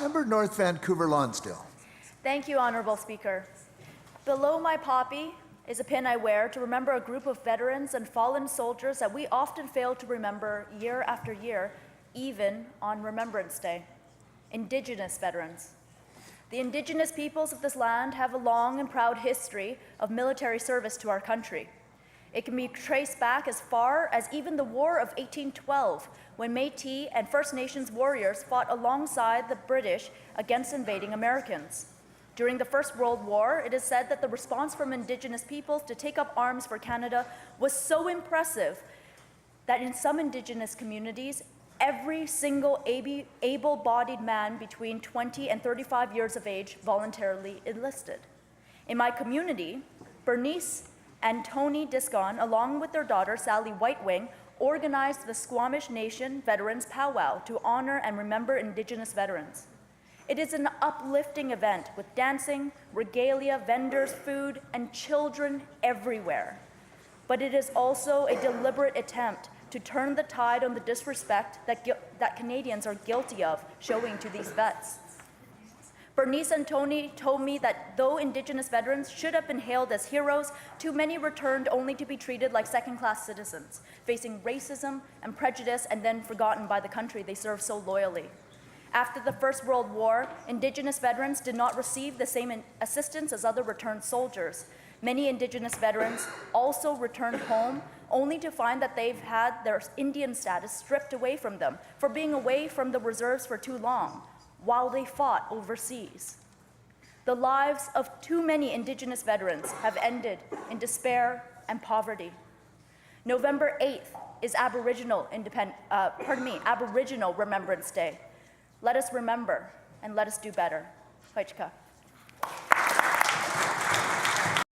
Member North Vancouver Lonsdale. Thank you, Honourable Speaker. Below my poppy is a pin I wear to remember a group of veterans and fallen soldiers that we often fail to remember year after year, even on Remembrance Day. Indigenous veterans. The Indigenous peoples of this land have a long and proud history of military service to our country. It can be traced back as far as even the War of 1812, when Métis and First Nations warriors fought alongside the British against invading Americans. During the First World War, it is said that the response from Indigenous peoples to take up arms for Canada was so impressive that in some Indigenous communities, every single able-bodied man between 20 and 35 years of age voluntarily enlisted. In my community, Bernice and Tony Discon, along with their daughter Sally Whitewing, organized the Squamish Nation Veterans Powwow to honor and remember Indigenous veterans. It is an uplifting event with dancing, regalia, vendors, food, and children everywhere. But it is also a deliberate attempt to turn the tide on the disrespect that Canadians are guilty of showing to these vets. Bernice and Tony told me that though Indigenous veterans should have been hailed as heroes, too many returned only to be treated like second-class citizens, facing racism and prejudice and then forgotten by the country they served so loyally. After the First World War, Indigenous veterans did not receive the same assistance as other returned soldiers. Many Indigenous veterans also returned home only to find that they've had their Indian status stripped away from them for being away from the reserves for too long, while they fought overseas. The lives of too many Indigenous veterans have ended in despair and poverty. November 8th is Aboriginal Remembrance Day. Let us remember and let us do better. Hoichka.